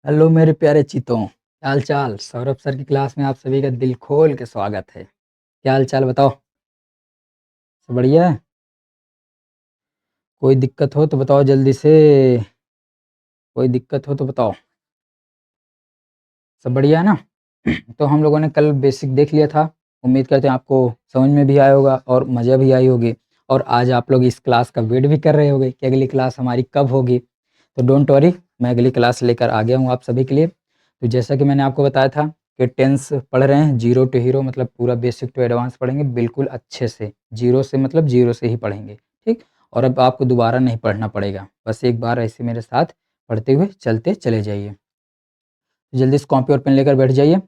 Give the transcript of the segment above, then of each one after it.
Hello मेरे प्यारे चीतों, क्या हाल चाल। सौरभ सर की क्लास में आप सभी का दिल खोल के स्वागत है। क्या हाल चाल बताओ, सब बढ़िया है? कोई दिक्कत हो तो बताओ जल्दी से, कोई दिक्कत हो तो बताओ। सब बढ़िया है ना? तो हम लोगों ने कल बेसिक देख लिया था। उम्मीद करते हैं आपको समझ में भी आया होगा और मज़ा भी आई होगी। और आज आप लोग इस क्लास का वेट भी कर रहे होगे कि अगली क्लास हमारी कब होगी। तो डोंट वरी, मैं अगली क्लास लेकर आ गया हूँ आप सभी के लिए। तो जैसा कि मैंने आपको बताया था कि टेंस पढ़ रहे हैं, जीरो टू हीरो मतलब पूरा बेसिक टू एडवांस पढ़ेंगे बिल्कुल अच्छे से। जीरो से मतलब जीरो से ही पढ़ेंगे, ठीक। और अब आपको दोबारा नहीं पढ़ना पड़ेगा, बस एक बार ऐसे मेरे साथ पढ़ते हुए चलते चले जाइए। जल्दी से कॉपी और पेन लेकर बैठ जाइए,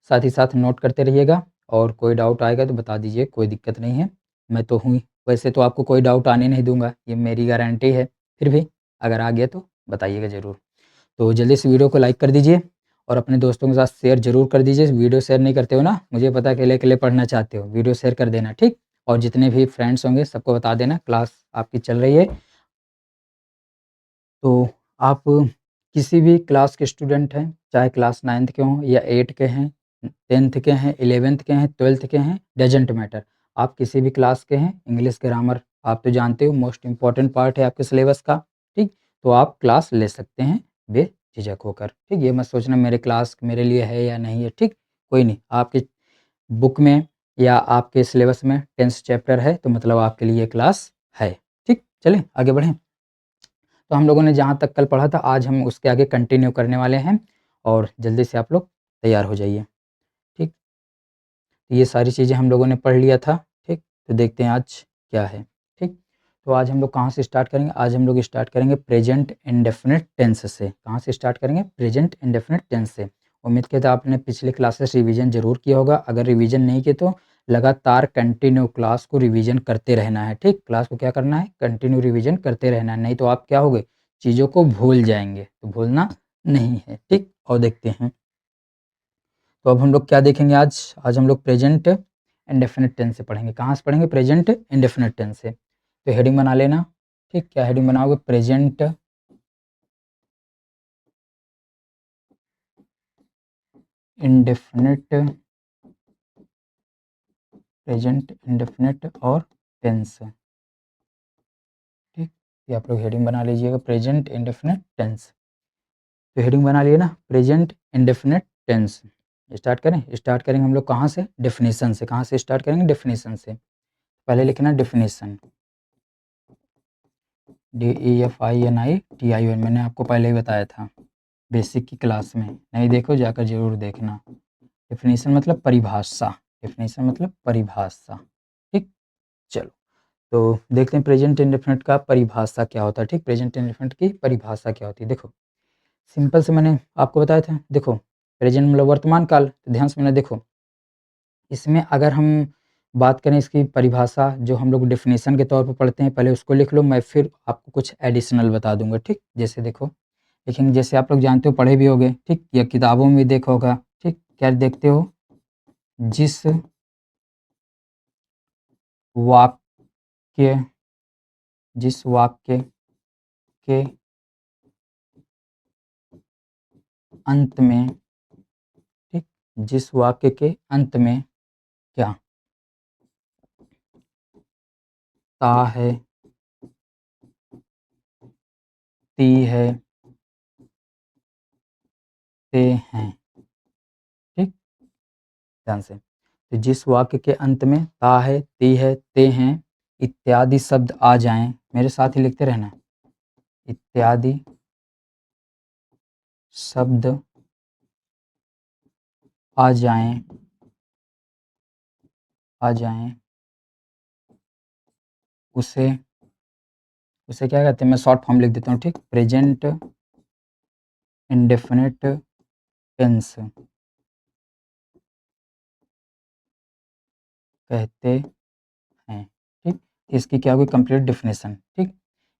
साथ ही साथ नोट करते रहिएगा। और कोई डाउट आएगा तो बता दीजिए, कोई दिक्कत नहीं है। मैं तो हूँ ही, वैसे तो आपको कोई डाउट आने नहीं दूंगा, ये मेरी गारंटी है। फिर भी अगर आ गया तो बताइएगा ज़रूर। तो जल्दी से वीडियो को लाइक कर दीजिए और अपने दोस्तों के साथ शेयर ज़रूर कर दीजिए। वीडियो शेयर नहीं करते हो ना, मुझे पता है अकेले अकेले पढ़ना चाहते हो। वीडियो शेयर कर देना, ठीक। और जितने भी फ्रेंड्स होंगे सबको बता देना क्लास आपकी चल रही है। तो आप किसी भी क्लास के स्टूडेंट हैं, चाहे क्लास 9th के हों या 8 के हैं, 10th के हैं, 11th के हैं, 12th के हैं, डज़न्ट मैटर। आप किसी भी क्लास के हैं, इंग्लिश ग्रामर आप तो जानते हो मोस्ट इम्पोर्टेंट पार्ट है आपके सिलेबस का, ठीक। तो आप क्लास ले सकते हैं बेझिझक होकर, ठीक। ये मत सोचना मेरे क्लास मेरे लिए है या नहीं है, ठीक। कोई नहीं, आपके बुक में या आपके सिलेबस में 10th चैप्टर है तो मतलब आपके लिए क्लास है, ठीक। चलें आगे बढ़ें। तो हम लोगों ने जहाँ तक कल पढ़ा था आज हम उसके आगे कंटिन्यू करने वाले हैं। और जल्दी से आप लोग तैयार हो जाइए, ठीक। तो ये सारी चीज़ें हम लोगों ने पढ़ लिया था, ठीक। तो देखते हैं आज क्या है, ठीक। तो आज हम लोग कहाँ से स्टार्ट करेंगे? आज हम लोग स्टार्ट करेंगे प्रेजेंट इंडेफिनिट टेंस से। कहाँ से स्टार्ट करेंगे? प्रेजेंट इंडेफिनिट टेंस से। उम्मीद करता हूँ आपने पिछले क्लासेस रिवीजन ज़रूर किया होगा। अगर रिवीजन नहीं किए तो लगातार कंटिन्यू क्लास को रिवीजन करते रहना है, ठीक। क्लास को क्या करना है? कंटिन्यू रिवीजन करते रहना है, नहीं तो आप क्या होगे? चीज़ों को भूल जाएंगे, तो भूलना नहीं है, ठीक। और देखते हैं, तो अब हम लोग क्या देखेंगे आज? आज हम लोग प्रेजेंट इंडेफिनिट टेंस से पढ़ेंगे। कहाँ से पढ़ेंगे? प्रेजेंट इंडेफिनिट टेंस से। तो हेडिंग बना लेना, ठीक। क्या हेडिंग बनाओगे? प्रेजेंट इंडेफिनिट, प्रेजेंट इंडेफिनिट और टेंस, ठीक। ये आप लोग हेडिंग बना लीजिएगा, प्रेजेंट इंडेफिनिट टेंस। तो हेडिंग बना लिए ना, प्रेजेंट इंडेफिनिट टेंस। स्टार्ट करें? स्टार्ट करेंगे हम लोग कहाँ से? डेफिनेशन से। कहाँ से स्टार्ट करेंगे? डेफिनेशन से। पहले लिखना डेफिनेशन, DEFINITION। मैंने आपको पहले ही बताया था बेसिक की क्लास में, नहीं देखो जाकर ज़रूर देखना। डेफिनेशन मतलब परिभाषा, डेफिनेशन मतलब परिभाषा, ठीक। चलो, तो देखते हैं प्रेजेंट इंडेफिनिट का परिभाषा क्या होता है, ठीक। प्रेजेंट इंडेफिनिट की परिभाषा क्या होती है? देखो, सिंपल से मैंने आपको बताया था। देखो, प्रेजेंट मतलब वर्तमान काल, तो ध्यान से मैंने देखो, इसमें अगर हम बात करें इसकी परिभाषा जो हम लोग डेफिनेशन के तौर पर पढ़ते हैं, पहले उसको लिख लो, मैं फिर आपको कुछ एडिशनल बता दूंगा, ठीक। जैसे देखो, लेकिन जैसे आप लोग जानते हो, पढ़े भी होगे, ठीक, या किताबों में भी देखा होगा, ठीक। क्या देखते हो? जिस वाक्य, जिस वाक्य के अंत में, ठीक, जिस वाक्य के अंत में क्या ता है, ती है, ते हैं, ठीक। ध्यान से, तो जिस वाक्य के अंत में ता है, ती है, ते हैं इत्यादि शब्द आ जाएं, मेरे साथ ही लिखते रहना, इत्यादि शब्द आ जाएं, आ जाएं, उसे उसे क्या कहते हैं? मैं शॉर्ट फॉर्म लिख देता हूँ, ठीक। प्रेजेंट इंडेफिनिट टेंस कहते हैं, ठीक। इसकी क्या होगी? कंप्लीट डेफिनेशन, ठीक।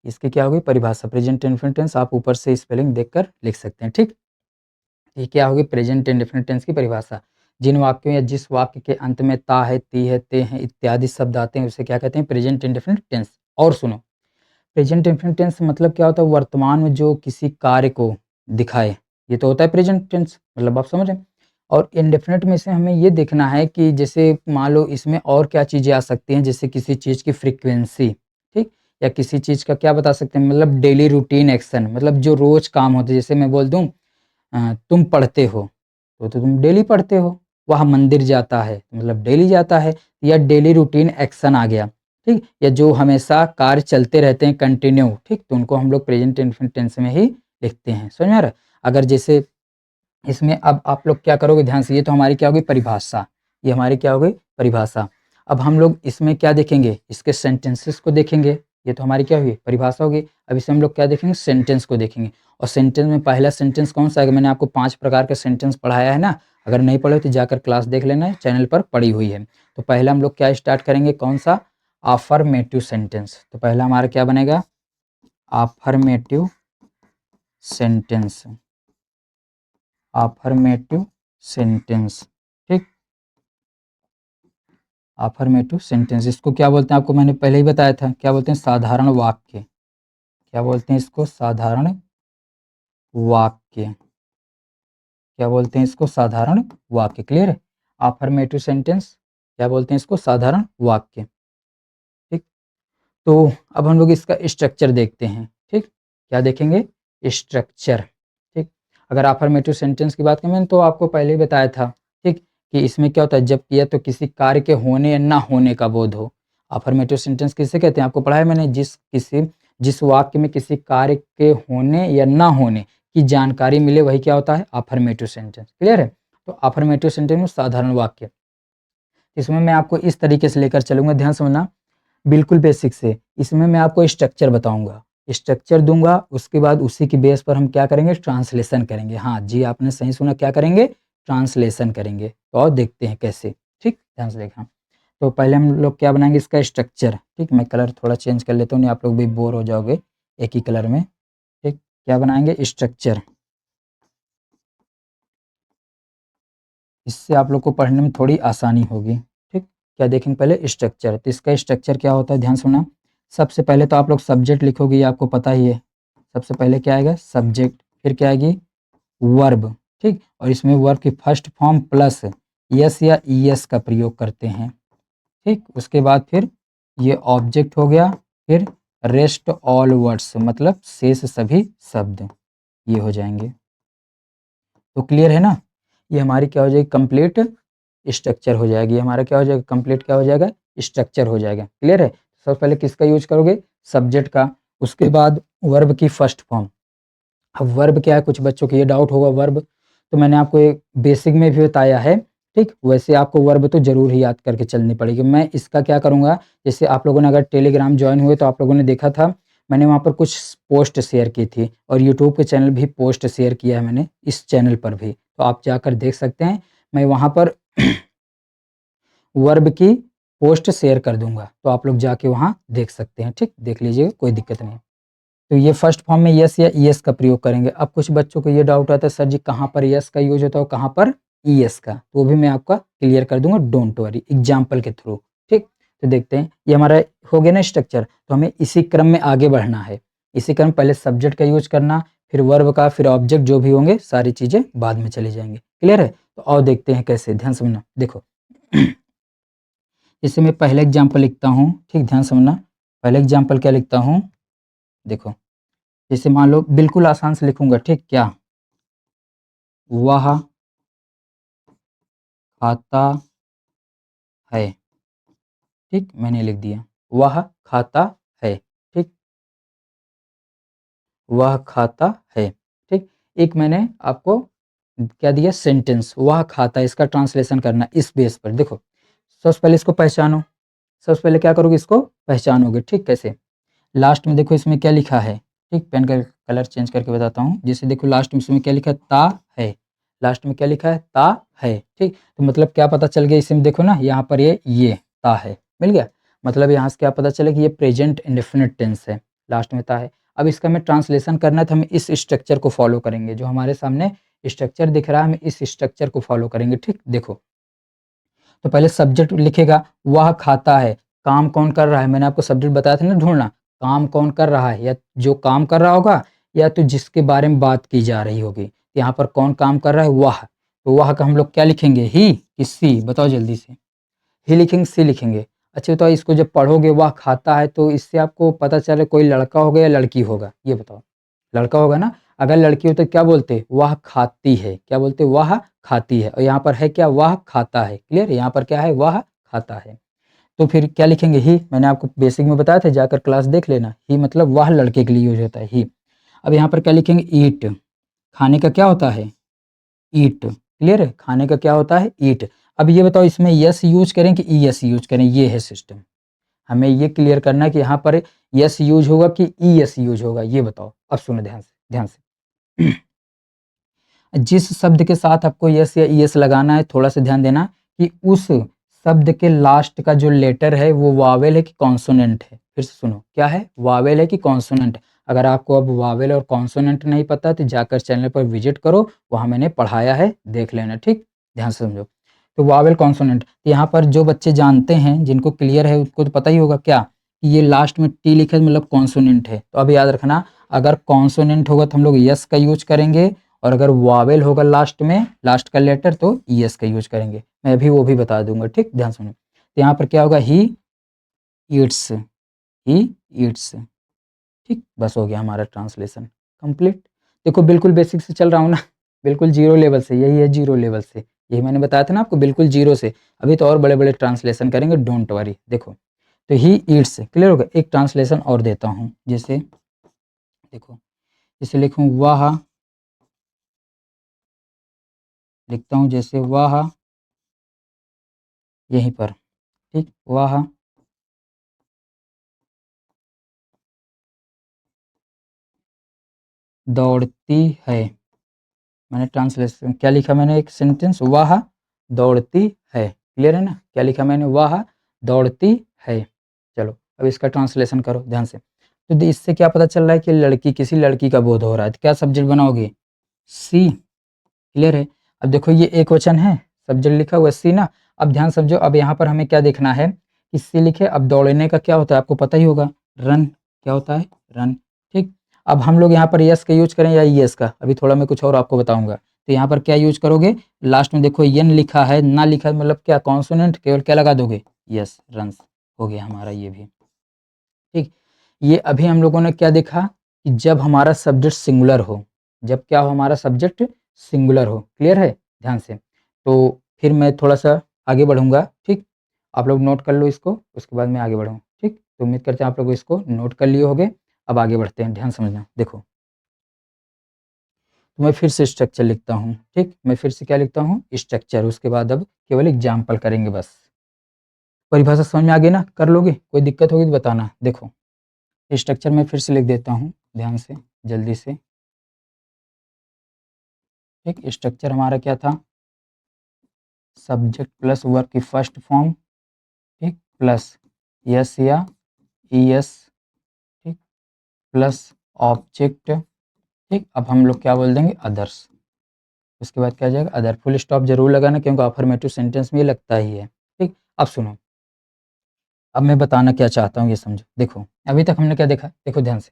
इसकी क्या होगी? परिभाषा। प्रेजेंट इंडेफिनिट टेंस आप ऊपर से स्पेलिंग देखकर लिख सकते हैं, ठीक। ये क्या होगी? प्रेजेंट इंडेफिनिट टेंस की परिभाषा। जिन वाक्यों या जिस वाक्य के अंत में ता है, ती है, ते हैं इत्यादि शब्द आते हैं उसे क्या कहते हैं? Present indefinite tense. और सुनो, प्रेजेंट इंडेफिनिट टेंस मतलब क्या होता है? वर्तमान में जो किसी कार्य को दिखाए, ये तो होता है प्रेजेंट टेंस, मतलब आप समझ रहे हैं। और इंडेफिनिट में से हमें ये देखना है कि जैसे मान लो इसमें और क्या चीज़ें आ सकती हैं, जैसे किसी चीज़ की फ्रीक्वेंसी, ठीक? या किसी चीज़ का क्या बता सकते हैं, मतलब डेली रूटीन एक्शन, मतलब जो रोज़ काम होते हैं। जैसे मैं बोल दूँ तुम पढ़ते हो, तो तुम डेली पढ़ते हो। वह मंदिर जाता है, मतलब डेली जाता है, या डेली रूटीन एक्शन आ गया, ठीक? या जो हमेशा कार्य चलते रहते हैं कंटिन्यू, ठीक? तो उनको हम लोग प्रेजेंट इन्फिनिट टेंस में ही लिखते हैं, समझ में आ रहा है? अगर जैसे इसमें अब आप लोग क्या करोगे ध्यान से, ये तो हमारी क्या होगी परिभाषा, ये हमारी क्या हो गई परिभाषा। अब हम लोग इसमें क्या देखेंगे, इसके सेंटेंसेस को देखेंगे, ये तो हमारी क्या हुई परिभाषा होगी। अब इसमें हम लोग क्या देखेंगे, सेंटेंस को देखेंगे। और सेंटेंस में पहला सेंटेंस कौन सा है, मैंने आपको 5 प्रकार के सेंटेंस पढ़ाया है ना, अगर नहीं पढ़े तो जाकर क्लास देख लेना, चैनल पर पड़ी हुई है। तो पहला हम लोग क्या स्टार्ट करेंगे, कौन सा, अफर्मेटिव सेंटेंस। तो पहला हमारा क्या बनेगा, अफर्मेटिव सेंटेंस, अफर्मेटिव सेंटेंस, ठीक? अफर्मेटिव सेंटेंस इसको क्या बोलते हैं, आपको मैंने पहले ही बताया था, क्या बोलते हैं, साधारण वाक्य। क्या बोलते हैं इसको, साधारण वाक्य। क्या बोलते हैं इसको, साधारण वाक्य। क्लियर है? अफर्मेटिव सेंटेंस क्या बोलते हैं इसको, साधारण वाक्य, ठीक? तो अब हम लोग इसका स्ट्रक्चर देखते हैं, ठीक? क्या देखेंगे, स्ट्रक्चर, ठीक? अगर अफर्मेटिव सेंटेंस की बात करें तो आपको पहले ही बताया था, ठीक? कि इसमें क्या होता है, जब किया तो किसी कार्य के होने या ना होने का बोध हो। अफर्मेटिव सेंटेंस किसे कहते हैं, आपको पढ़ा है मैंने, जिस वाक्य में किसी कार्य के होने या ना होने की जानकारी मिले वही क्या होता है, अफर्मेटिव सेंटेंस। क्लियर है? तो अफर्मेटिव सेंटेंस में साधारण वाक्य, इसमें मैं आपको इस तरीके से लेकर चलूंगा, ध्यान समझना, बिल्कुल बेसिक से। इसमें मैं आपको स्ट्रक्चर बताऊंगा, स्ट्रक्चर दूंगा, उसके बाद उसी की बेस पर हम क्या करेंगे, ट्रांसलेशन करेंगे। हाँ जी, आपने सही सुना, क्या करेंगे, ट्रांसलेशन करेंगे। तो और देखते हैं कैसे, ठीक? ध्यान से देखना। तो पहले हम लोग क्या बनाएंगे, इसका स्ट्रक्चर, ठीक? मैं कलर थोड़ा चेंज कर लेता हूँ, नहीं आप लोग भी बोर हो जाओगे एक ही कलर में, ठीक? क्या बनाएंगे, स्ट्रक्चर। इससे आप लोग को पढ़ने में थोड़ी आसानी होगी, ठीक? क्या देखेंगे, पहले स्ट्रक्चर। तो इसका स्ट्रक्चर क्या होता है, ध्यान सुनना। सबसे पहले तो आप लोग सब्जेक्ट लिखोगे, ये आपको पता ही है। सबसे पहले क्या आएगा, सब्जेक्ट, फिर क्या आएगी, वर्ब, ठीक? और इसमें वर्ब की फर्स्ट फॉर्म प्लस यस या ईएस का प्रयोग करते हैं, ठीक? उसके बाद फिर ये ऑब्जेक्ट हो गया, फिर रेस्ट ऑल वर्ड्स, मतलब शेष सभी शब्द, ये हो जाएंगे। तो क्लियर है ना, ये हमारी क्या हो जाएगी, कंप्लीट स्ट्रक्चर हो जाएगी। हमारा क्या हो जाएगा, कंप्लीट क्या हो जाएगा, स्ट्रक्चर हो जाएगा। क्लियर है? सबसे पहले किसका यूज करोगे, सब्जेक्ट का, उसके बाद वर्ब की फर्स्ट फॉर्म। अब वर्ब क्या है, कुछ बच्चों को ये डाउट होगा, वर्ब तो मैंने आपको एक बेसिक में भी बताया है, ठीक? वैसे आपको वर्ब तो जरूर ही याद करके चलनी पड़ेगी। मैं इसका क्या करूंगा, जैसे आप लोगों ने अगर टेलीग्राम ज्वाइन हुए तो आप लोगों ने देखा था, मैंने वहाँ पर कुछ पोस्ट शेयर की थी, और यूट्यूब के चैनल भी पोस्ट शेयर किया है मैंने, इस चैनल पर भी, तो आप जाकर देख सकते हैं। मैं वहाँ पर वर्ब की पोस्ट शेयर कर दूंगा, तो आप लोग जाके वहाँ देख सकते हैं, ठीक? देख लीजिएगा, कोई दिक्कत नहीं। तो ये फर्स्ट फॉर्म में यस या ईएस का प्रयोग करेंगे। अब कुछ बच्चों को ये डाउट आता है, सर जी कहाँ पर यस का यूज होता है और कहाँ पर ईएस का, तो वो भी मैं आपका क्लियर कर दूंगा, डोंट वरी, एग्जाम्पल के थ्रू, ठीक? तो देखते हैं, ये हमारा हो गया ना स्ट्रक्चर। तो हमें इसी क्रम में आगे बढ़ना है, इसी क्रम, पहले सब्जेक्ट का यूज करना, फिर वर्ब का, फिर ऑब्जेक्ट, जो भी होंगे सारी चीजें बाद में चली जाएंगे। क्लियर है? तो और देखते हैं कैसे, ध्यान समझना, देखो। इसे मैं पहले एग्जाम्पल लिखता हूँ, ठीक? ध्यान समझना, पहले एग्जाम्पल क्या लिखता हूँ, देखो। जैसे मान लो, बिल्कुल आसान से लिखूंगा, ठीक? क्या, वह खाता है, ठीक? मैंने लिख दिया, वह खाता है, ठीक? वह खाता है, ठीक? एक मैंने आपको क्या दिया, सेंटेंस, वह खाता है, इसका ट्रांसलेशन करना इस बेस पर। देखो, सबसे पहले इसको पहचानो, सबसे पहले क्या करोगे, इसको पहचानोगे, ठीक? कैसे, लास्ट में देखो इसमें क्या लिखा है, ठीक? पेन का कलर चेंज करके बताता हूँ। जैसे देखो लास्ट में इसमें क्या लिखा है, ता है, लास्ट में क्या लिखा है, ता है, ठीक? तो मतलब क्या पता चल गया, इसमें देखो ना, यहाँ पर ये ता है, मिल गया। मतलब यहाँ से क्या पता चले कि ये प्रेजेंट इंडेफिनिट टेंस है, लास्ट में ता है। अब इसका हमें ट्रांसलेशन करना है, तो हम इस स्ट्रक्चर को फॉलो करेंगे, जो हमारे सामने स्ट्रक्चर दिख रहा है, हम इस स्ट्रक्चर को फॉलो करेंगे, ठीक? देखो, तो पहले सब्जेक्ट लिखेगा, वह खाता है, काम कौन कर रहा है, मैंने आपको सब्जेक्ट बताया था ना ढूंढना, काम कौन कर रहा है, या जो काम कर रहा होगा, या तो जिसके बारे में बात की जा रही होगी। यहाँ पर कौन काम कर रहा है? वह। तो वह का हम लोग क्या लिखेंगे? ही कि सी? बताओ जल्दी से। ही लिखेंगे, सी लिखेंगे? अच्छा बताओ, इसको जब पढ़ोगे वह खाता है, तो इससे आपको पता चले कोई लड़का होगा या लड़की होगा? ये बताओ। लड़का होगा ना? अगर लड़की हो तो क्या बोलते? वह खाती है। क्या बोलते? वह खाती है। और यहाँ पर है क्या? वह खाता है। क्लियर? यहाँ पर क्या है? वह खाता है। तो फिर क्या लिखेंगे? ही। मैंने आपको बेसिक में बताया था, जाकर क्लास देख लेना। ही मतलब वह लड़के के लिए यूज होता है, ही। अब यहाँ पर क्या लिखेंगे? ईट। खाने का क्या होता है? ईट। क्लियर है? खाने का क्या होता है? ईट। अब ये बताओ, इसमें यस यूज करें कि ई एस यूज करें? ये है सिस्टम। हमें ये क्लियर करना है कि यहाँ पर यस यूज होगा कि ई एस यूज होगा, ये बताओ। अब सुनो ध्यान से, ध्यान से। जिस शब्द के साथ आपको यस या ईएस लगाना है, थोड़ा सा ध्यान देना कि उस शब्द के लास्ट का जो लेटर है वो वावेल है कि कॉन्सोनेंट है। फिर से सुनो, क्या है? वावेल है कि कॉन्सोनेंट? अगर आपको अब वावेल और कॉन्सोनेंट नहीं पता तो जाकर चैनल पर विजिट करो, वहां मैंने पढ़ाया है, देख लेना। ठीक, ध्यान से समझो। तो वावेल कॉन्सोनेंट, यहाँ पर जो बच्चे जानते हैं, जिनको क्लियर है, उनको तो पता ही होगा क्या कि ये लास्ट में टी लिखे मतलब कॉन्सोनेंट है। तो अब याद रखना, अगर कॉन्सोनेंट होगा तो हम लोग यस का यूज करेंगे, और अगर वावेल होगा लास्ट में, लास्ट का लेटर, तो ईएस का यूज करेंगे। मैं अभी वो भी बता दूंगा। ठीक, ध्यान सुनो। तो यहाँ पर क्या होगा? He eats. He eats. ठीक, बस हो गया हमारा ट्रांसलेशन कंप्लीट। देखो बिल्कुल बेसिक से चल रहा हूँ ना, बिल्कुल जीरो लेवल से। यही है जीरो लेवल से, यही मैंने बताया था ना आपको, बिल्कुल जीरो से। अभी तो और बड़े बड़े ट्रांसलेशन करेंगे, डोंट वरी। देखो, तो ही ईट्स क्लियर होगा। एक ट्रांसलेशन और देता हूँ, जैसे देखो, जैसे लिखूँ वाह, लिखता हूँ जैसे वाह, यहीं पर। ठीक, वाह दौड़ती है। मैंने ट्रांसलेशन क्या लिखा? मैंने एक सेंटेंस, वाह दौड़ती है। क्लियर है ना? क्या लिखा मैंने? वाह दौड़ती है। चलो अब इसका ट्रांसलेशन करो ध्यान से। तो इससे क्या पता चल रहा है कि लड़की, किसी लड़की का बोध हो रहा है। तो क्या सब्जेक्ट बनाओगे? सी। क्लियर है? अब देखो ये एक वचन है, सब्जेक्ट लिखा हुआ है सी ना। अब ध्यान समझो, अब यहाँ पर हमें क्या देखना है कि सी लिखे। अब दौड़ने का क्या होता है आपको पता ही होगा? रन। क्या होता है? रन। ठीक, अब हम लोग यहाँ पर यस का यूज करें या ईएस का? अभी थोड़ा मैं कुछ और आपको बताऊंगा। तो यहाँ पर क्या यूज करोगे? लास्ट में देखो यन लिखा है, ना लिखा है, मतलब क्या कॉन्सोनेंट, केवल क्या लगा दोगे? Yes, runs. हो गया हमारा ये भी। ठीक, ये अभी हम लोगों ने क्या देखा कि जब हमारा सब्जेक्ट सिंगुलर हो, जब क्या हो? हमारा सब्जेक्ट सिंगुलर हो। क्लियर है? ध्यान से। तो फिर मैं थोड़ा सा आगे बढ़ूंगा। ठीक, आप लोग नोट कर लो इसको, उसके बाद मैं आगे बढ़ूँ। ठीक, तो उम्मीद करते हैं आप लोग इसको नोट कर लिए होंगे। अब आगे बढ़ते हैं, ध्यान समझना। देखो, तो मैं फिर से स्ट्रक्चर लिखता हूँ। ठीक, मैं फिर से क्या लिखता हूँ? स्ट्रक्चर। उसके बाद अब केवल एग्जाम्पल करेंगे बस। परिभाषा समझ में आ गई ना? कर लोगे? कोई दिक्कत होगी तो बताना। देखो, स्ट्रक्चर में फिर से लिख देता हूँ, ध्यान से, जल्दी से। ठीक, स्ट्रक्चर हमारा क्या था? सब्जेक्ट प्लस वर्ब की फर्स्ट फॉर्म, ठीक, प्लस यस या ई एस, ठीक, प्लस ऑब्जेक्ट। ठीक, अब हम लोग क्या बोल देंगे? अदर्स। उसके बाद क्या आ जाएगा? अदर। फुल स्टॉप जरूर लगाना, क्योंकि अफर्मेटिव सेंटेंस में ये लगता ही है। ठीक, अब सुनो, अब मैं बताना क्या चाहता हूँ ये समझो। देखो, अभी तक हमने क्या देखा? देखो ध्यान से,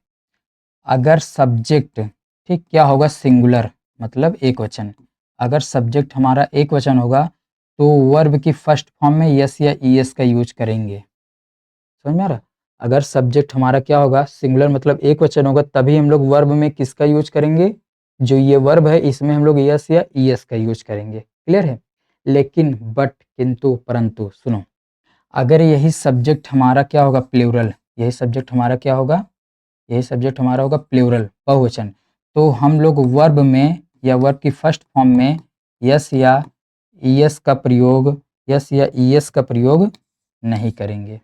अगर सब्जेक्ट, ठीक, क्या होगा? सिंगुलर, मतलब एक वचन। अगर सब्जेक्ट हमारा एक वचन होगा तो वर्ब की फर्स्ट फॉर्म में यस या ईएस का यूज करेंगे। समझ में आ रहा? अगर सब्जेक्ट हमारा क्या होगा? सिंगुलर, मतलब एक वचन होगा, तभी हम लोग वर्ब में किसका यूज करेंगे? जो ये वर्ब है इसमें हम लोग यस या ईएस का यूज करेंगे। क्लियर है? लेकिन बट, किंतु, परंतु सुनो, अगर यही सब्जेक्ट हमारा क्या होगा? प्लूरल। यही सब्जेक्ट हमारा क्या होगा? यही सब्जेक्ट हमारा होगा प्लूरल, बहुवचन। तो हम लोग वर्ब में या वर्ब की फर्स्ट फॉर्म में यस या ईएस का प्रयोग, यस या ईएस का प्रयोग नहीं करेंगे।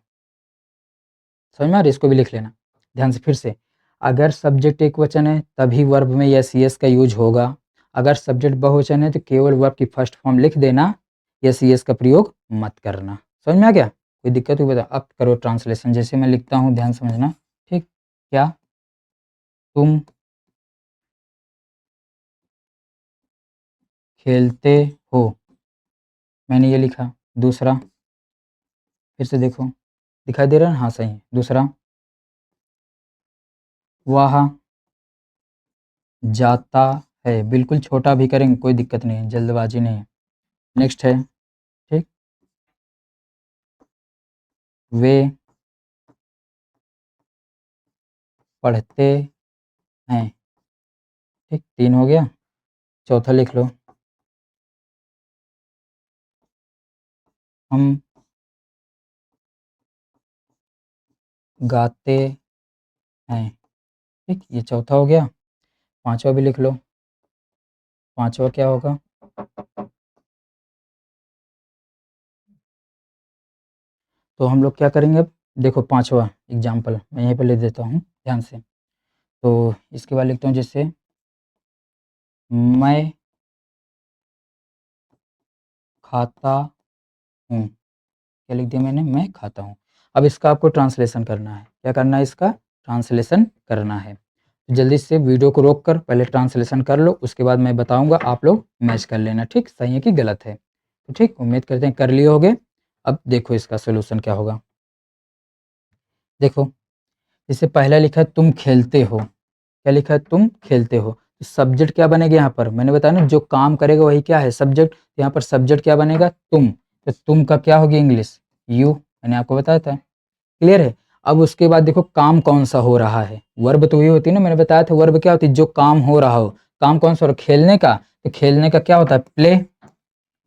समझ में आ रही? इसको भी लिख लेना ध्यान से फिर से। अगर सब्जेक्ट एक वचन है तभी वर्ब में यस ईएस का यूज होगा। अगर सब्जेक्ट बहुवचन है तो केवल वर्ब की फर्स्ट फॉर्म लिख देना, यस ईएस का प्रयोग मत करना। समझ में आ गया? कोई दिक्कत हुई बता। अब करो ट्रांसलेशन, जैसे मैं लिखता हूँ, ध्यान समझना। ठीक, क्या तुम खेलते हो? मैंने ये लिखा। दूसरा, फिर से देखो, दिखाई दे रहा है ना? हाँ सही है। दूसरा, वह जाता है, बिल्कुल छोटा भी करेंगे कोई दिक्कत नहीं है, जल्दबाजी नहीं है। नेक्स्ट है, ठीक, वे पढ़ते हैं, ठीक, 3 हो गया। चौथा लिख लो, हम गाते हैं, ठीक, ये चौथा हो गया। पाँचवा भी लिख लो, पाँचवा क्या होगा? तो हम लोग क्या करेंगे अब? देखो पाँचवा एग्जाम्पल मैं यहीं पे ले देता हूँ ध्यान से। तो इसके बाद लिखता हूँ जैसे मैं खाता हूँ, क्या लिख दिया मैंने? मैं खाता हूँ। अब इसका आपको ट्रांसलेशन करना है। क्या करना है? इसका ट्रांसलेशन करना है। तो जल्दी से वीडियो को रोक कर पहले ट्रांसलेशन कर लो, उसके बाद मैं बताऊँगा, आप लोग मैच कर लेना, ठीक? सही है कि गलत है? तो ठीक, उम्मीद करते हैं कर लिए होंगे। अब देखो इसका सॉल्यूशन क्या होगा। देखो, जैसे पहला लिखा है तुम खेलते हो, क्या लिखा है? तुम खेलते हो। तो सब्जेक्ट क्या बनेगा यहाँ पर? मैंने बताया ना, जो काम करेगा वही क्या है? सब्जेक्ट। तो यहाँ पर सब्जेक्ट क्या बनेगा? तुम। तो तुम का क्या होगी इंग्लिश? यू। मैंने आपको बताया था, क्लियर है? अब उसके बाद देखो काम कौन सा हो रहा है? वर्ब तो वही होती है ना, मैंने बताया था वर्ब क्या होती है? जो काम हो रहा हो। काम कौन सा हो रहा है? खेलने का। तो खेलने का क्या होता है? प्ले।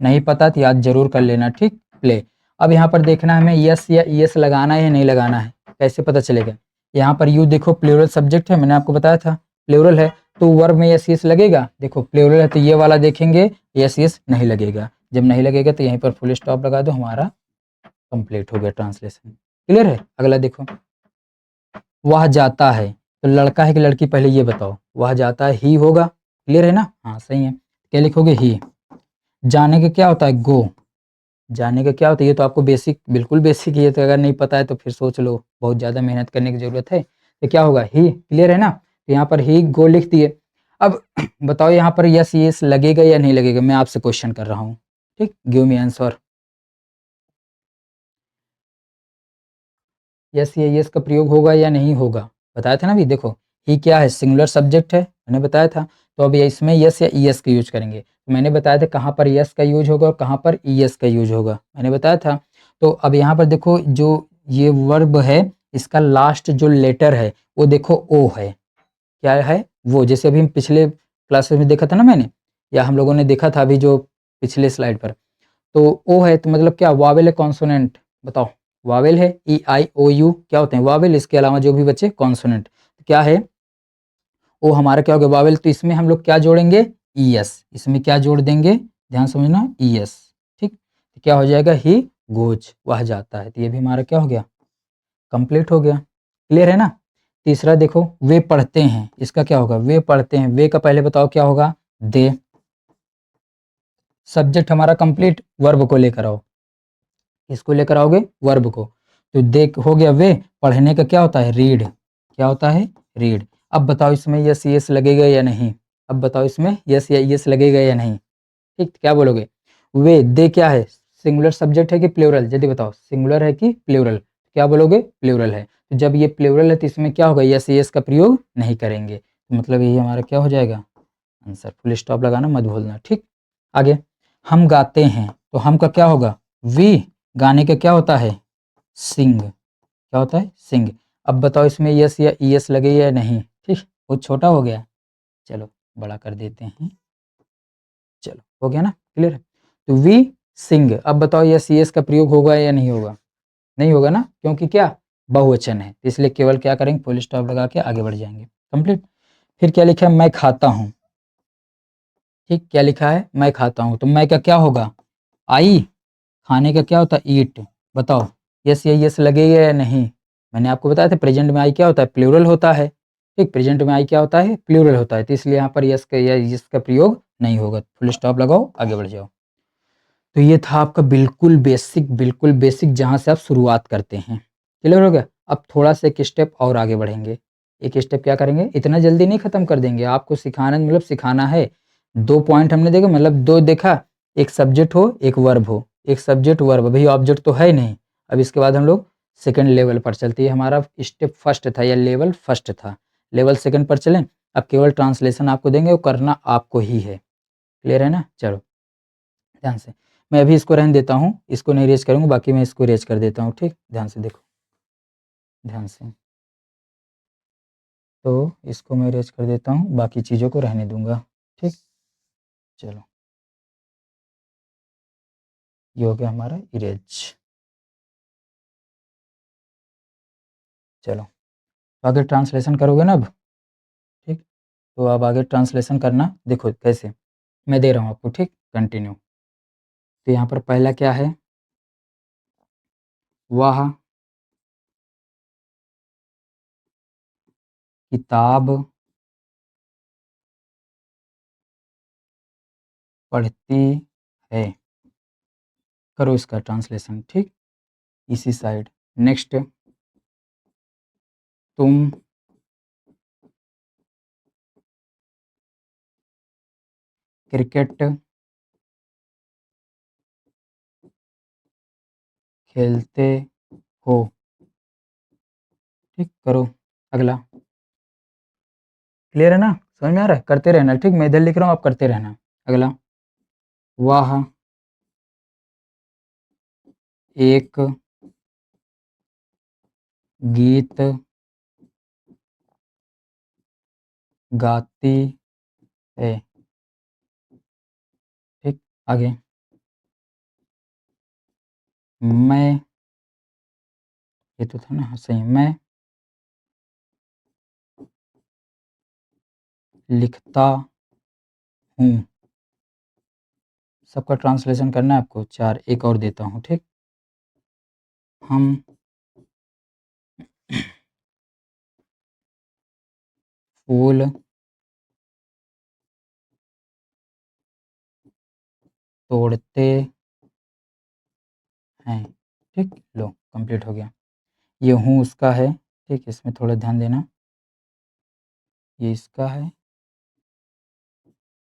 नहीं पता तो याद जरूर कर लेना, ठीक? प्ले। अब यहाँ पर देखना है हमें यस या ईएस लगाना है या नहीं लगाना है, कैसे पता चलेगा? यहाँ पर यू देखो प्लूरल सब्जेक्ट है, मैंने आपको बताया था प्लूरल है, तो वर्ब में यस यस लगेगा। देखो प्लूरल है तो ये वाला देखेंगे, यस यस नहीं लगेगा। जब नहीं लगेगा तो यहीं पर फुल स्टॉप लगा दो, हमारा कंप्लीट हो गया ट्रांसलेशन। क्लियर है? अगला देखो, वह जाता है, तो लड़का है कि लड़की पहले ये बताओ। वह जाता है ही होगा, क्लियर है ना? हाँ सही है। क्या लिखोगे? ही। जाने का क्या होता है? गो। जाने का क्या होता है? ये तो आपको बेसिक, बिल्कुल बेसिक, ये तो अगर नहीं पता है तो फिर सोच लो, बहुत ज़्यादा मेहनत करने की ज़रूरत है। तो क्या होगा? ही। क्लियर है ना? तो यहाँ पर ही गो लिख दिए। अब बताओ यहाँ पर यस यस लगेगा या नहीं लगेगा? मैं आपसे क्वेश्चन कर रहा हूँ, ठीक? Give me answer. यस या यस का प्रयोग होगा या नहीं होगा? बताया था ना अभी। देखो ही क्या है? सिंगुलर सब्जेक्ट है, मैंने बताया था। तो अब ये इसमें यस या ईएस का यूज करेंगे। तो मैंने बताया था कहाँ पर यस का यूज होगा और कहाँ पर ईएस का यूज होगा, मैंने बताया था। तो अब यहाँ पर देखो, जो ये वर्ब है, इसका लास्ट जो लेटर है वो देखो ओ है। क्या है? वो। जैसे अभी हम पिछले क्लासेस में देखा था ना मैंने, या हम लोगों ने देखा था अभी जो पिछले स्लाइड पर, तो ओ है तो मतलब क्या? वावेल है कॉन्सोनेंट? बताओ। वावेल है, ई आई ओ यू क्या होते हैं? वावेल। इसके अलावा जो भी बचे कॉन्सोनेंट। तो क्या है? ओ हमारा क्या हो गया? वावेल। तो इसमें हम लोग क्या जोड़ेंगे? E S. इसमें क्या जोड़ देंगे? ध्यान समझना, ई एस, ठीक? तो क्या हो जाएगा? ही गोज, वह जाता है। तो ये भी हमारा क्या हो गया? कंप्लीट हो गया। क्लियर है ना? तीसरा देखो, वे पढ़ते हैं, इसका क्या होगा? वे पढ़ते हैं। वे का पहले बताओ क्या होगा? दे। सब्जेक्ट हमारा कंप्लीट, वर्ब को लेकर आओ। इसको लेकर आओगे? वर्ब को। तो देख हो गया वे। पढ़ने का क्या होता है? रीड। क्या होता है? रीड। अब बताओ इसमें यस यस लगेगा या नहीं? अब बताओ इसमें यस या यस लगेगा या नहीं? ठीक, क्या बोलोगे? वे। दे क्या है? सिंगुलर सब्जेक्ट है कि प्लूरल? जल्दी बताओ, सिंगुलर है कि प्लूरल? क्या बोलोगे? प्लूरल है। तो जब ये प्लूरल है तो इसमें क्या होगा? यस यस का प्रयोग नहीं करेंगे। तो मतलब यही हमारा क्या हो जाएगा? आंसर। फुल स्टॉप लगाना मत भूलना, ठीक? आगे, हम गाते हैं, तो हम का क्या होगा? वी। गाने का क्या होता है? सिंग। क्या होता है? सिंग। अब बताओ इसमें यस या ईएस लगे या नहीं? ठीक, बहुत छोटा हो गया, चलो बड़ा कर देते हैं। चलो हो गया ना? क्लियर? तो वी सिंग। अब बताओ यस ईएस का प्रयोग होगा या नहीं होगा? नहीं होगा ना, क्योंकि क्या? बहुवचन है, इसलिए केवल क्या करेंगे? फुल स्टॉप लगा के आगे बढ़ जाएंगे। कंप्लीट। फिर क्या लिखा है? मैं खाता हूँ, ठीक? क्या लिखा है? मैं खाता हूँ। तो मैं का क्या होगा? आई। खाने का क्या होता है? ईट। बताओ यस या यस लगेगा या नहीं? मैंने आपको बताया था प्रेजेंट में आई क्या होता है? प्लूरल होता है, ठीक? प्रेजेंट में आई क्या होता है? प्लूरल होता है। तो इसलिए यहाँ पर यस का या यस का प्रयोग नहीं होगा। फुल स्टॉप लगाओ, आगे बढ़ जाओ। तो ये था आपका बिल्कुल बेसिक जहाँ से आप शुरुआत करते हैं। क्लियर हो गया? अब थोड़ा सा एक स्टेप और आगे बढ़ेंगे। एक स्टेप क्या करेंगे? इतना जल्दी नहीं खत्म कर देंगे, आपको सिखाना मतलब सिखाना है। 2 पॉइंट हमने देखा, मतलब 2 देखा, एक सब्जेक्ट हो, एक वर्ब हो। एक सब्जेक्ट वर्ब, भई ऑब्जेक्ट तो है ही नहीं। अब इसके बाद हम लोग सेकंड लेवल पर चलते हैं। हमारा स्टेप फर्स्ट था या लेवल फर्स्ट था। लेवल सेकंड पर चलें? अब केवल ट्रांसलेशन आपको देंगे, वो करना आपको ही है। क्लियर है ना? चलो ध्यान से, मैं अभी इसको रहने देता हूँ, इसको नहीं रेज करूँगा, बाकी मैं इसको रेज कर देता हूँ। ठीक, ध्यान से देखो, ध्यान से, तो इसको मैं रेज कर देता हूँ, बाकी चीज़ों को रहने दूंगा। ठीक, चलो ये हो गया हमारा इरेज। चलो आगे ट्रांसलेशन करोगे ना अब। ठीक, तो अब आगे ट्रांसलेशन करना, देखो कैसे मैं दे रहा हूँ आपको। ठीक, कंटिन्यू। तो यहाँ पर पहला क्या है, वह किताब पढ़ती है, करो इसका ट्रांसलेशन। ठीक, इसी साइड। नेक्स्ट, तुम क्रिकेट खेलते हो। ठीक, करो अगला। क्लियर है ना? समझ में आ रहा है? करते रहना। ठीक, मैं इधर लिख रहा हूँ, आप करते रहना। अगला, वह एक गीत गाती है। ठीक, आगे, मैं, ये तो था ना, हाँ, सही, मैं लिखता हूँ। सबका ट्रांसलेशन करना है आपको। 4 एक और देता हूँ। ठीक, हम फूल तोड़ते हैं। ठीक, लो कंप्लीट हो गया। ये हूँ उसका है। ठीक, इसमें थोड़ा ध्यान देना, ये इसका है,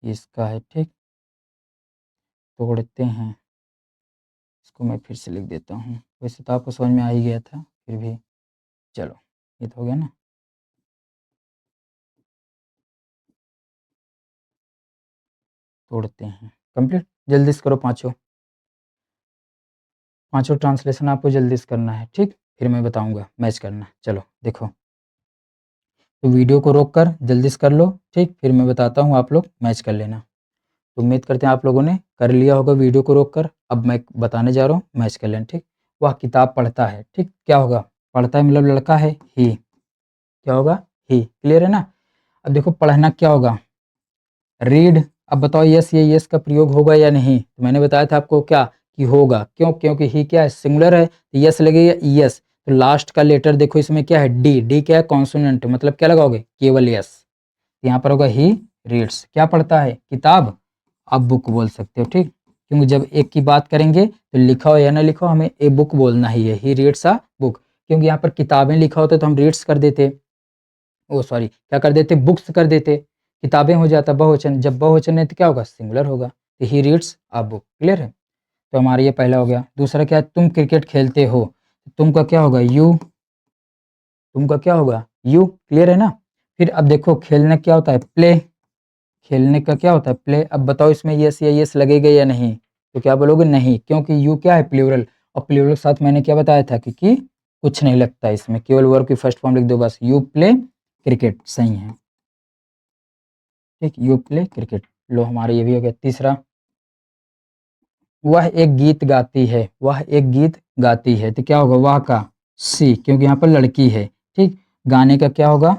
ये इसका है। ठीक, तोड़ते हैं, इसको मैं फिर से लिख देता हूँ। वैसे तो आपको समझ में आ ही गया था, फिर भी चलो, ये तो हो गया ना। तोड़ते हैं कंप्लीट। जल्दी से करो, पाँचों ट्रांसलेशन आपको जल्दी से करना है। ठीक, फिर मैं बताऊंगा मैच करना। चलो देखो, तो वीडियो को रोक कर जल्दी से कर लो। ठीक, फिर मैं बताता हूँ, आप लोग मैच कर लेना। तो उम्मीद करते हैं आप लोगों ने कर लिया होगा वीडियो को रोक कर। अब मैं बताने जा रहा हूँ, मैच कर लेना। ठीक, वह किताब पढ़ता है। ठीक, क्या होगा, पढ़ता है मतलब लड़का है, ही, क्या होगा, ही। क्लियर है ना? अब देखो पढ़ना क्या होगा, रीड। अब बताओ यस, ये यस का प्रयोग होगा या नहीं? तो मैंने बताया था आपको क्या, कि होगा। क्यों? क्योंकि ही क्या है, सिंगुलर है, यस लगेगा, यस। तो लास्ट का लेटर देखो इसमें क्या है, डी। डी क्या है, कॉन्सोनेंट, मतलब क्या लगाओगे, केवल यस। यहाँ पर होगा ही रीड्स, क्या पढ़ता है, किताब। आप बुक बोल सकते हो। ठीक, क्योंकि जब एक की बात करेंगे तो लिखा हो या ना लिखा हो, हमें ए बुक बोलना ही है, ही रीड्स अ बुक। क्योंकि यहाँ पर किताबें लिखा होता तो हम रीड्स कर देते, ओ सॉरी क्या कर देते, बुक्स कर देते। किताबें हो जाता बहुवचन, जब बहुवचन है तो क्या होगा, सिंगुलर होगा। तो he reads a book. Clear है? तो हमारा ये पहला हो गया। दूसरा क्या है, तुम क्रिकेट खेलते हो। तुम का क्या होगा, यू। तुम का क्या होगा, यू। क्लियर है ना? फिर अब देखो खेलने क्या होता है, प्ले। खेलने का क्या होता है, प्ले। अब बताओ इसमें यस या यस लगेगा या नहीं? तो क्या बोलोगे, नहीं, क्योंकि यू क्या है, प्लूरल। और प्लूरल के साथ मैंने क्या बताया था कि कुछ नहीं लगता इसमें, केवल वर्ब की फर्स्ट फॉर्म लिख दो बस, यू प्ले क्रिकेट। सही है। ठीक, यू प्ले क्रिकेट। लो हमारा ये भी हो गया। तीसरा, वह एक गीत गाती है। वह एक गीत गाती है, तो क्या होगा, वह का सी, क्योंकि यहाँ पर लड़की है। ठीक, गाने का क्या होगा,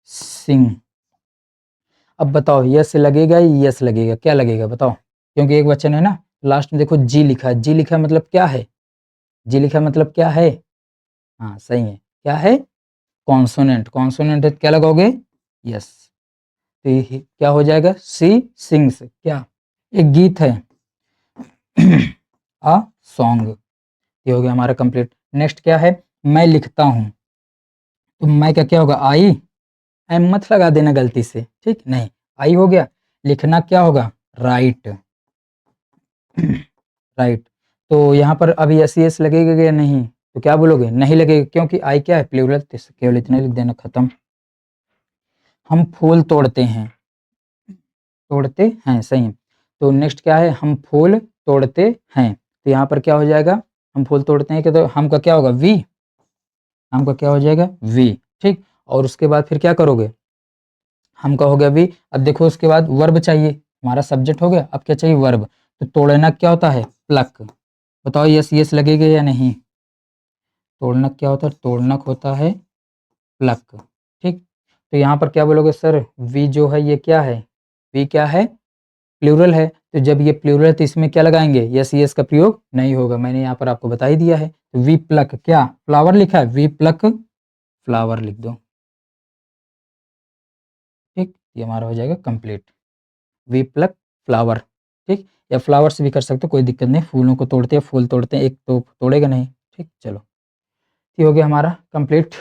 सिंग। अब बताओ यस लगेगा या यस लगेगा, क्या लगेगा बताओ? क्योंकि एक वचन है ना। लास्ट में देखो जी लिखा है, जी लिखा है मतलब क्या है, जी लिखा है मतलब क्या है, हाँ सही है, क्या है, कॉन्सोनेंट। कॉन्सोनेंट है तो क्या लगाओगे, यस। तो ये क्या हो जाएगा, सी सिंग्स, क्या, एक गीत है, अ सॉन्ग। ये हो गया हमारा कंप्लीट। नेक्स्ट क्या है, मैं लिखता हूँ। तो मैं का क्या होगा, आई। एम मत लगा देना गलती से, ठीक, नहीं, आई हो गया। लिखना क्या होगा, राइट। राइट। तो यहाँ पर अभी एस एस लगेगा या नहीं? तो क्या बोलोगे, नहीं लगेगा, क्योंकि आई क्या है, प्लूरल। केवल इतना लिख देना, खत्म। हम फूल तोड़ते हैं, तोड़ते हैं, सही है। तो नेक्स्ट क्या है, हम फूल तोड़ते हैं, तो यहाँ पर क्या हो जाएगा, हम फूल तोड़ते हैं, तो हम का क्या होगा, वी, हम का क्या हो जाएगा, वी, ठीक। और उसके बाद फिर क्या करोगे, हम का हो गया वी। अब देखो उसके बाद वर्ब चाहिए, हमारा सब्जेक्ट हो गया, अब क्या चाहिए, वर्ब। तो तोड़ना क्या होता है, प्लक, बताओ यस यस लगेगा या नहीं। तोड़ना क्या होता है, तोड़ना होता है प्लक, ठीक। तो यहाँ पर क्या बोलोगे, सर वी जो है ये क्या है, वी क्या है, प्लूरल है, तो जब ये प्लूरल है तो इसमें क्या लगाएंगे, यस यस का प्रयोग नहीं होगा, मैंने यहाँ पर आपको बता ही दिया है। तो वी प्लक, क्या फ्लावर लिखा है, वी प्लक फ्लावर लिख दो, ठीक, ये हमारा हो जाएगा कंप्लीट, वी प्लक फ्लावर, ठीक। या फ्लावर्स भी कर सकते हो, कोई दिक्कत नहीं, फूलों को तोड़ते हैं, फूल तोड़ते हैं, एक तो तोड़ेगा नहीं, ठीक। चलो ये हो गया हमारा कंप्लीट।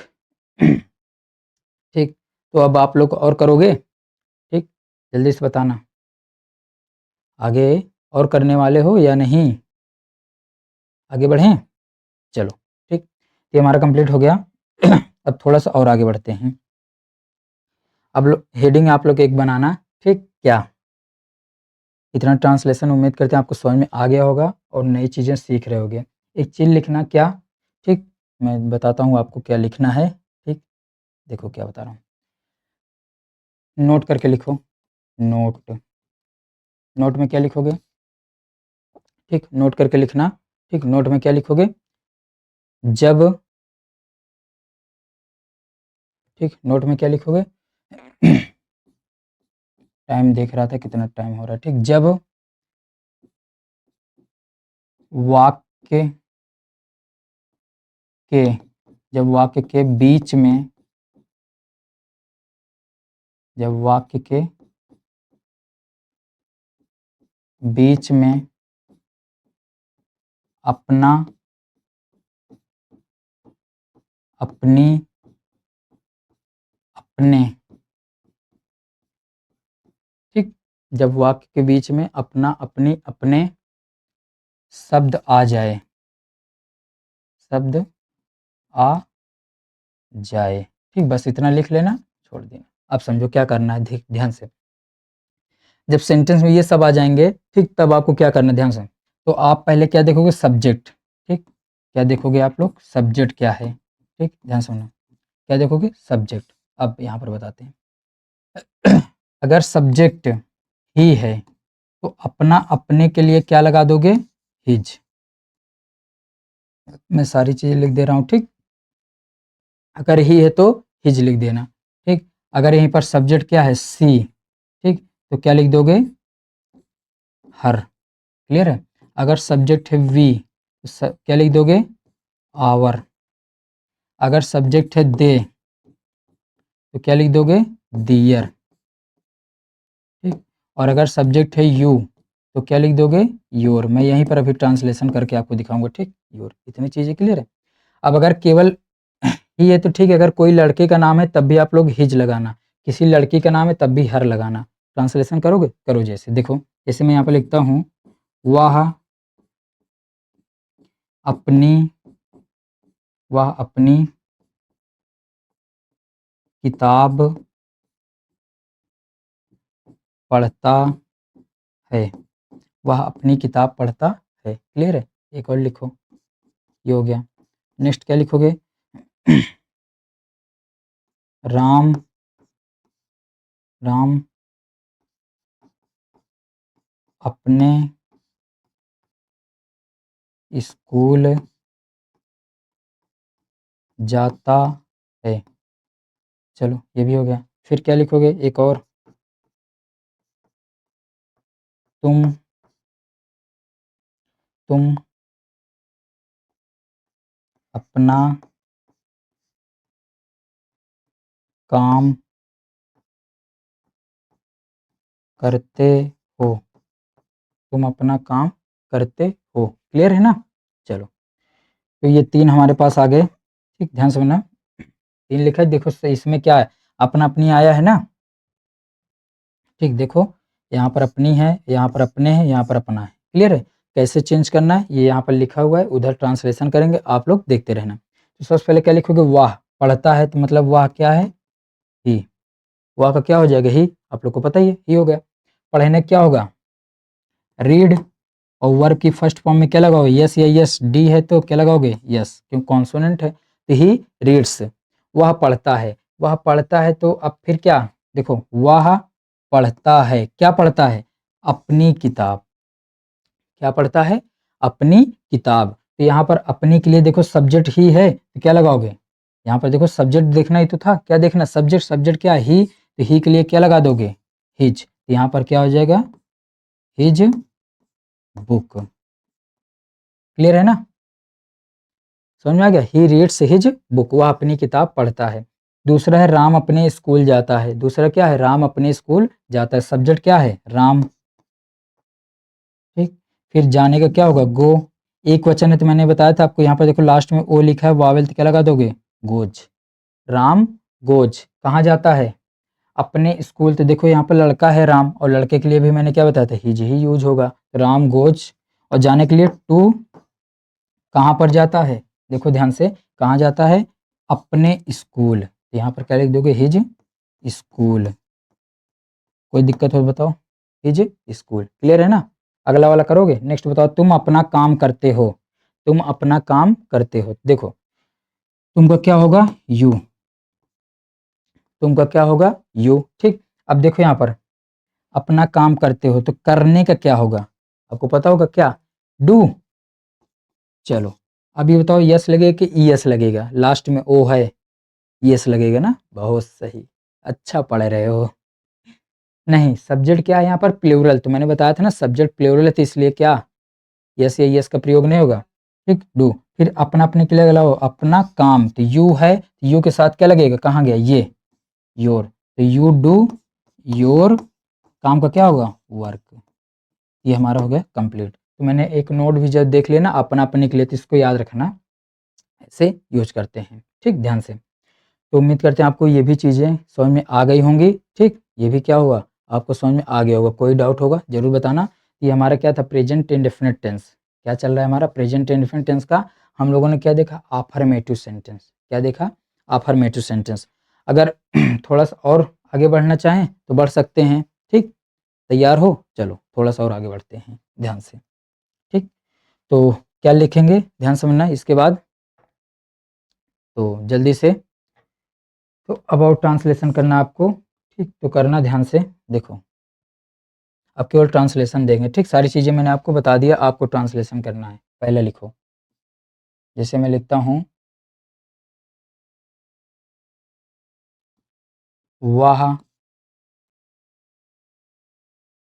ठीक, तो अब आप लोग और करोगे, ठीक, जल्दी से बताना, आगे और करने वाले हो या नहीं, आगे बढ़ें, चलो ठीक, ये हमारा कंप्लीट हो गया। अब थोड़ा सा और आगे बढ़ते हैं। अब हेडिंग आप लोग एक बनाना, ठीक, क्या इतना ट्रांसलेशन उम्मीद करते हैं आपको समझ में आ गया होगा और नई चीज़ें सीख रहे होगे। एक चीज़ लिखना, क्या, ठीक, मैं बताता हूँ आपको क्या लिखना है, ठीक, देखो क्या बता रहा हूँ, नोट करके लिखो, नोट, नोट में क्या लिखोगे, ठीक, नोट करके लिखना, ठीक, नोट में क्या लिखोगे, जब, ठीक, नोट में क्या लिखोगे, टाइम देख रहा था कितना टाइम हो रहा है, ठीक, जब वाक्य के, जब वाक्य के बीच में, जब वाक्य के बीच में अपना, अपनी, अपने, ठीक, जब वाक्य के बीच में अपना, अपनी, अपने शब्द आ जाए, शब्द आ जाए, ठीक, बस इतना लिख लेना, छोड़ देना। अब समझो क्या करना है, ध्यान से, जब सेंटेंस में ये सब आ जाएंगे, ठीक, तब आपको क्या करना है, ध्यान से, तो आप पहले क्या देखोगे, सब्जेक्ट, ठीक, क्या देखोगे आप लोग, सब्जेक्ट क्या है, ठीक, ध्यान सुनना, क्या देखोगे, सब्जेक्ट। अब यहाँ पर बताते हैं, अगर सब्जेक्ट ही है तो अपना, अपने के लिए क्या लगा दोगे, हिज, मैं सारी चीजें लिख दे रहा हूँ, ठीक, अगर ही है तो हिज लिख देना, ठीक, अगर यहीं पर सब्जेक्ट क्या है, सी, ठीक, तो क्या लिख दोगे, हर, क्लियर है। अगर सब्जेक्ट है वी तो क्या लिख दोगे, आवर, अगर सब्जेक्ट है दे तो क्या लिख दोगे, दियर, ठीक, और अगर सब्जेक्ट है यू तो क्या लिख दोगे, योर। मैं यहीं पर अभी ट्रांसलेशन करके आपको दिखाऊंगा, ठीक, योर, इतनी चीजें क्लियर है। अब अगर केवल ही है तो ठीक है, अगर कोई लड़के का नाम है तब भी आप लोग हिज लगाना, किसी लड़की का नाम है तब भी हर लगाना। ट्रांसलेशन करोगे, करो, जैसे देखो, जैसे मैं यहाँ पर लिखता हूँ, वह अपनी, वह अपनी किताब पढ़ता है, वह अपनी किताब पढ़ता है, क्लियर है। एक और लिखो, ये हो गया। नेक्स्ट क्या लिखोगे, राम, राम अपने स्कूल जाता है, चलो ये भी हो गया। फिर क्या लिखोगे, एक और, तुम, तुम अपना काम करते हो, तुम अपना काम करते हो, क्लियर है ना। चलो, तो ये तीन हमारे पास आ गए, ठीक, ध्यान से सुनना, तीन लिखा है, देखो इसमें क्या है, अपना, अपनी आया है ना, ठीक, देखो यहाँ पर अपनी है, यहाँ पर अपने हैं, यहाँ पर अपना है, क्लियर है। कैसे चेंज करना है ये यहाँ पर लिखा हुआ है, उधर ट्रांसलेशन करेंगे, आप लोग देखते रहना। तो सबसे पहले क्या लिखोगे, वाह, पढ़ता है तो मतलब वाह क्या है, ही, वह का क्या हो जाएगा? ही। आप लोग को पता ही है, ही हो गया। पढ़ने क्या होगा? रीड। और वर्ब की फर्स्ट फॉर्म में क्या लगाओगे? यस या यस। डी है तो क्या लगाओगे? यस, क्यों? कॉन्सोनेंट है तो ही रीड्स। वह पढ़ता है। वह पढ़ता है तो अब फिर क्या? देखो, वह पढ़ता है, क्या पढ़ता है? अपनी किताब। क्या पढ़ता है? अपनी किताब। तो यहाँ पर अपनी के लिए देखो सब्जेक्ट ही है तो क्या लगाओगे? यहाँ पर देखो सब्जेक्ट देखना ही तो था, क्या देखना? सब्जेक्ट। सब्जेक्ट क्या? ही। तो ही के लिए क्या लगा दोगे? हिज। तो यहाँ पर क्या हो जाएगा? His book. क्लियर है ना? समझ में आ गया? ही रीड्स हिज बुक, वह अपनी किताब पढ़ता है। दूसरा है राम अपने स्कूल जाता है। दूसरा क्या है? राम अपने स्कूल जाता है। सब्जेक्ट क्या है? राम। ठीक। फिर जाने का क्या होगा? गो। एक वचन है तो मैंने बताया था आपको, यहाँ पर देखो लास्ट में ओ लिखा है, वावेल तो क्या लगा दोगे? गोज। राम गोज कहाँ जाता है? अपने स्कूल। तो देखो यहाँ पर लड़का है राम, और लड़के के लिए भी मैंने क्या बताया था? हिज ही यूज होगा। राम गोज। और जाने के लिए टू कहाँ पर जाता है? देखो ध्यान से, कहाँ जाता है? अपने स्कूल। तो यहाँ पर क्या लिख दोगे? His school. कोई दिक्कत हो बताओ? His school. क्लियर है ना? अगला वाला करोगे? नेक्स्ट बताओ, तुम अपना काम करते हो। तुम अपना काम करते हो। देखो, तुमका क्या होगा? यू। तुमका क्या होगा? यू। ठीक। अब देखो यहाँ पर, अपना काम करते हो तो करने का क्या होगा? आपको पता होगा क्या? डू। चलो, अब ये बताओ, यस लगेगा कि ई एस लगेगा? लास्ट में ओ है, यस लगेगा ना? बहुत सही, अच्छा पढ़ रहे हो। नहीं, सब्जेक्ट क्या है यहाँ पर? प्लूरल। तो मैंने बताया था ना, सब्जेक्ट प्लूरल है तो इसलिए क्या? यस या यस का प्रयोग नहीं होगा। ठीक, डू। फिर अपना अपने के लिए लगाओ, अपना काम। तो यू है, तो यू के साथ क्या लगेगा? कहाँ गया ये? योर। तो यू डू योर, काम का क्या होगा? वर्क। ये हमारा हो गया कंप्लीट। तो मैंने एक नोट भी जब देख लिया ना अपना अपने के लिए, तो इसको याद रखना, ऐसे यूज करते हैं। ठीक, ध्यान से। तो उम्मीद करते हैं आपको ये भी चीज़ें समझ में आ गई होंगी। ठीक, ये भी क्या हुआ? आपको समझ में आ गया होगा। कोई डाउट होगा जरूर बताना। ये हमारा क्या था? Present indefinite tense. क्या चल रहा है हमारा? प्रेजेंट इंडेफिनिट टेंस का हम लोगों ने क्या देखा? Affirmative sentence. क्या देखा? Affirmative sentence. अगर थोड़ा सा और आगे बढ़ना चाहें तो बढ़ सकते हैं। ठीक, तैयार हो? चलो थोड़ा सा और आगे बढ़ते हैं ध्यान से। ठीक, तो क्या लिखेंगे ध्यान समझना इसके बाद। तो जल्दी से, तो अबाउट ट्रांसलेशन करना आपको। ठीक, तो करना ध्यान से। देखो, अब केवल ट्रांसलेशन देंगे। ठीक, सारी चीज़ें मैंने आपको बता दिया, आपको ट्रांसलेशन करना है। पहले लिखो, जैसे मैं लिखता हूँ, वह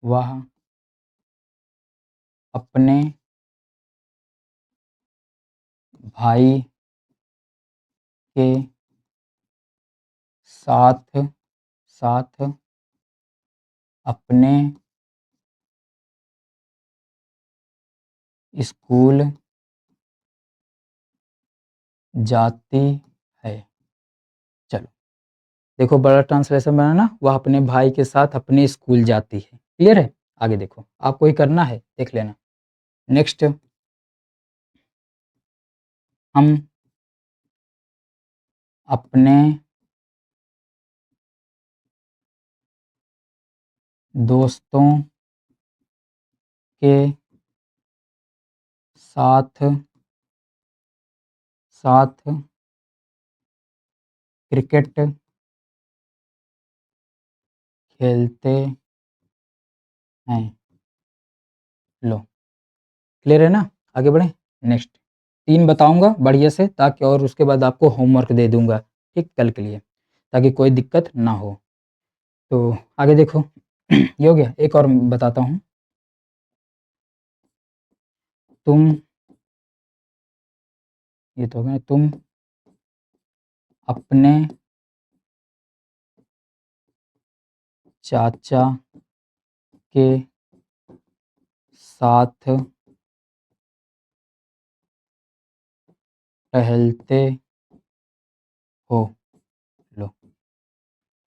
वह अपने भाई के साथ साथ अपने स्कूल जाती है। चलो, देखो बड़ा ट्रांसलेशन बनाना, वह अपने भाई के साथ अपने स्कूल जाती है। क्लियर है? आगे देखो, आपको ही करना है, देख लेना। नेक्स्ट, हम अपने दोस्तों के साथ साथ क्रिकेट खेलते हैं। लो, क्लियर है ना? आगे बढ़े। नेक्स्ट, 3 बताऊंगा बढ़िया से, ताकि और उसके बाद आपको होमवर्क दे दूंगा, ठीक, कल के लिए, ताकि कोई दिक्कत ना हो। तो आगे देखो, ये हो गया। एक और बताता हूँ, तुम, ये तो हो गया, तुम अपने चाचा के साथ टहलते हो। लो,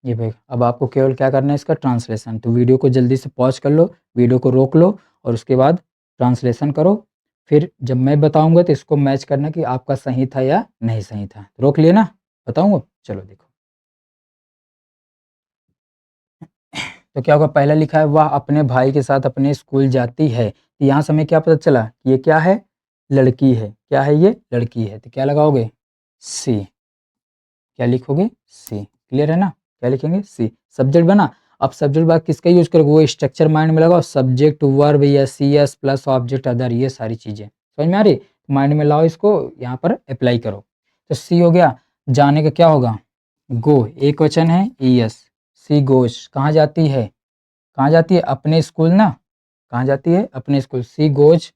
ये भाई, अब आपको केवल क्या करना है? इसका ट्रांसलेशन। तो वीडियो को जल्दी से पॉज कर लो, वीडियो को रोक लो, और उसके बाद ट्रांसलेशन करो। फिर जब मैं बताऊंगा तो इसको मैच करना कि आपका सही था या नहीं सही था। रोक लिए ना? बताऊंगा, चलो देखो। तो क्या होगा, पहला लिखा है वह अपने भाई के साथ अपने स्कूल जाती है, तो यहाँ से हमें क्या पता चला, ये क्या है, लड़की है। क्या है, ये लड़की है, तो क्या लगाओगे, सी। क्या लिखोगे, सी। क्लियर है ना, क्या लिखेंगे, सी। सब्जेक्ट बना। अब सब्जेक्ट बाद किसका यूज करोगे, वो स्ट्रक्चर माइंड में लगाओ, सब्जेक्ट वर्ब या C S plus object other, ये सारी चीजें समझ में आ रही, माइंड में लाओ, इसको यहाँ पर अप्लाई करो। तो सी हो गया, जाने का क्या होगा, गो, एक वचन है, ई एस। सी गोज, कहाँ जाती है, कहाँ जाती है, अपने स्कूल ना, कहाँ जाती है, अपने स्कूल। सी गोज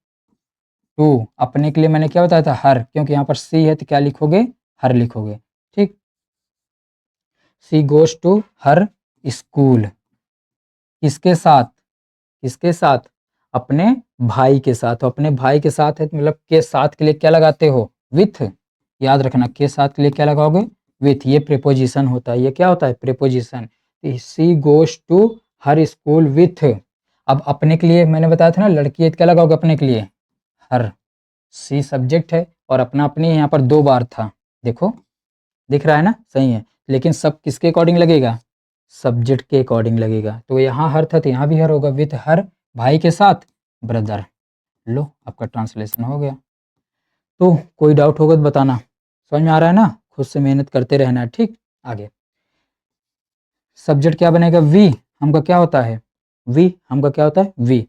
टू, अपने के लिए मैंने क्या बताया था, हर, क्योंकि यहाँ पर सी है तो क्या लिखोगे, हर लिखोगे। ठीक, सी गोज टू हर स्कूल, किसके साथ, किसके साथ, अपने भाई के साथ। तो अपने भाई के साथ है तो मतलब के साथ के लिए क्या लगाते हो, विथ। याद रखना, के साथ के लिए क्या लगाओगे, विथ। ये प्रीपोजिशन होता है, ये क्या होता है, preposition. She goes to her school with. अब अपने के लिए मैंने बताया था ना, लड़की है तो क्या लगाओगे अपने के लिए, हर। सी सब्जेक्ट है और अपना अपनी यहाँ पर 2 बार था, देखो दिख रहा है ना, सही है। लेकिन सब किसके अकॉर्डिंग लगेगा, सब्जेक्ट के अकॉर्डिंग लगेगा। तो यहाँ हर था तो यहाँ भी हर होगा, विथ हर भाई के साथ ब्रदर। लो, आपका ट्रांसलेशन हो गया। तो कोई डाउट होगा तो बताना, समझ में आ रहा है ना, खुद से मेहनत करते रहना है। ठीक, आगे सब्जेक्ट क्या बनेगा, वी। हमका क्या होता है, वी हमका क्या होता है, वी।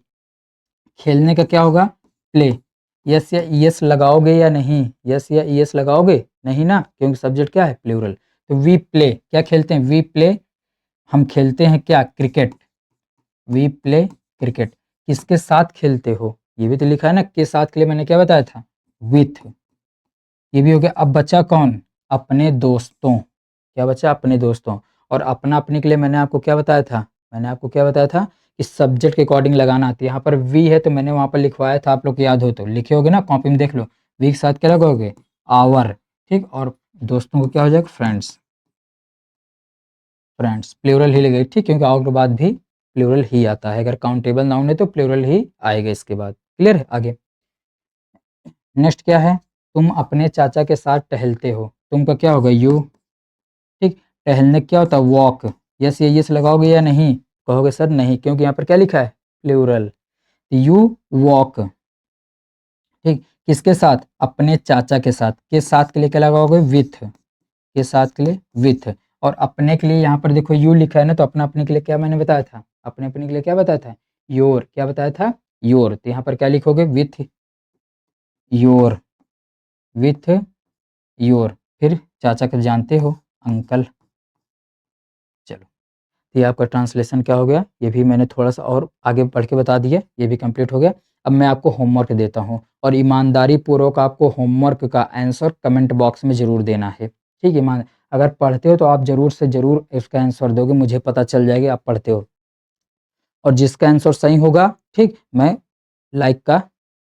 खेलने का क्या होगा, प्ले। यस या यस लगाओगे या नहीं, यस या यस लगाओगे नहीं ना, क्योंकि सब्जेक्ट क्या है, प्लूरल। तो वी प्ले, क्या खेलते हैं, वी प्ले, हम खेलते हैं क्या, क्रिकेट। वी प्ले क्रिकेट, किसके साथ खेलते हो, ये भी तो लिखा है ना, के साथ के लिए मैंने क्या बताया था, विथ। ये भी हो गया। अब बचा कौन, अपने दोस्तों। क्या बचा, अपने दोस्तों। और अपना अपने के लिए मैंने आपको क्या बताया था, मैंने आपको क्या बताया था कि सब्जेक्ट के अकॉर्डिंग लगाना आती है। यहाँ पर वी है तो मैंने वहाँ पर लिखवाया था, आप लोग को याद हो तो लिखे होगे ना, कॉपी में देख लो। वी के साथ क्या लगाओगे, आवर। ठीक, और दोस्तों को क्या हो जाएगा, फ्रेंड्स। फ्रेंड्स प्लूरल ही लगेगा, ठीक, क्योंकि आवर के बाद भी प्लूरल ही आता है। अगर काउंटेबल नाउन है तो प्लूरल ही आएगा इसके बाद। क्लियर है, आगे नेक्स्ट क्या है, तुम अपने चाचा के साथ टहलते हो, तुम का क्या होगा, यू। ठीक, टहलने क्या होता है, वॉक। यस ये यस लगाओगे या नहीं, कहोगे सर नहीं, क्योंकि यहाँ पर क्या लिखा है, प्लूरल। You walk. ठीक, किसके साथ, अपने चाचा के साथ। के साथ के लिए क्या लगाओगे, विथ। के साथ के लिए विथ। और अपने के लिए यहाँ पर देखो यू लिखा है ना, तो अपना अपने के लिए क्या मैंने बताया था, अपने अपने के लिए क्या बताया था, योर। क्या बताया था, योर। तो यहाँ पर क्या लिखोगे, विथ योर, विथ योर। फिर चाचा को जानते हो, अंकल। चलो, ये आपका ट्रांसलेशन क्या हो गया, ये भी मैंने थोड़ा सा और आगे बढ़ के बता दिया, ये भी कंप्लीट हो गया। अब मैं आपको होमवर्क देता हूँ, और ईमानदारी पूर्वक आपको होमवर्क का आंसर कमेंट बॉक्स में ज़रूर देना है। ठीक है, ईमान, अगर पढ़ते हो तो आप ज़रूर से ज़रूर इसका आंसर दोगे, मुझे पता चल जाएगा आप पढ़ते हो। और जिसका आंसर सही होगा, ठीक, मैं लाइक का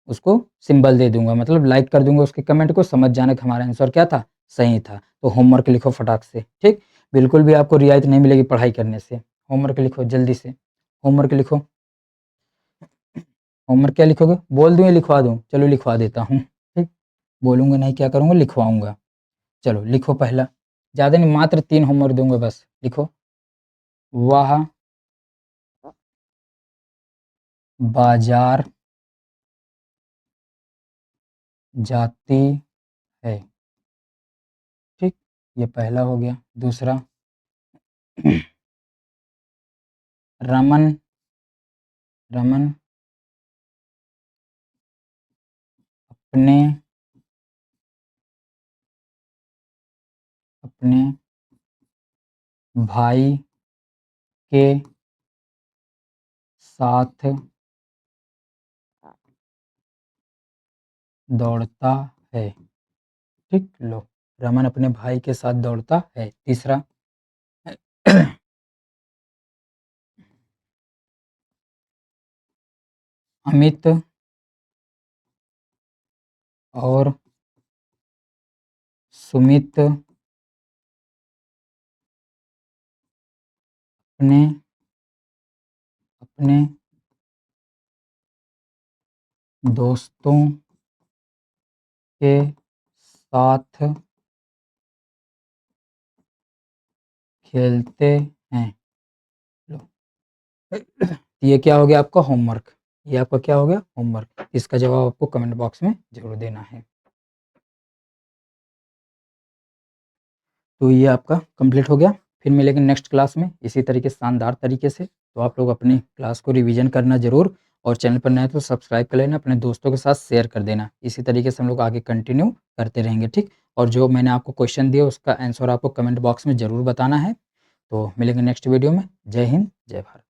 उसको सिंबल दे दूंगा, मतलब लाइक कर दूंगा उसके कमेंट को, समझ जाना कि हमारा आंसर क्या था, सही था। तो होमवर्क लिखो फटाक से, ठीक, बिल्कुल भी आपको रियायत नहीं मिलेगी पढ़ाई करने से। होमवर्क लिखो जल्दी से, होमवर्क लिखो। होमवर्क क्या लिखोगे, बोल दूँ या लिखवा दूँ, चलो लिखवा देता हूँ। ठीक, बोलूँगा नहीं, क्या करूँगा, लिखवाऊँगा। चलो लिखो पहला, ज़्यादा नहीं, मात्र 3 होमवर्क दूंगा बस, लिखो। वह बाजार जाती है। ठीक, ये पहला हो गया। दूसरा, रमन, रमन अपने, अपने भाई के साथ दौड़ता है। ठीक, लो, रमन अपने भाई के साथ दौड़ता है। तीसरा, अमित और सुमित अपने, अपने दोस्तों के साथ खेलते हैं। लो, ये क्या हो गया आपका होमवर्क, ये आपका क्या हो गया होमवर्क। इसका जवाब आपको कमेंट बॉक्स में ज़रूर देना है। तो ये आपका कंप्लीट हो गया। फिर मिलेंगे नेक्स्ट क्लास में इसी तरीके शानदार तरीके से। तो आप लोग अपनी क्लास को रिवीजन करना ज़रूर, और चैनल पर नए हैं तो सब्सक्राइब कर लेना, अपने दोस्तों के साथ शेयर कर देना। इसी तरीके से हम लोग आगे कंटिन्यू करते रहेंगे, ठीक? और जो मैंने आपको क्वेश्चन दिया उसका आंसर आपको कमेंट बॉक्स में ज़रूर बताना है। तो मिलेंगे नेक्स्ट वीडियो में। जय हिंद, जय भारत।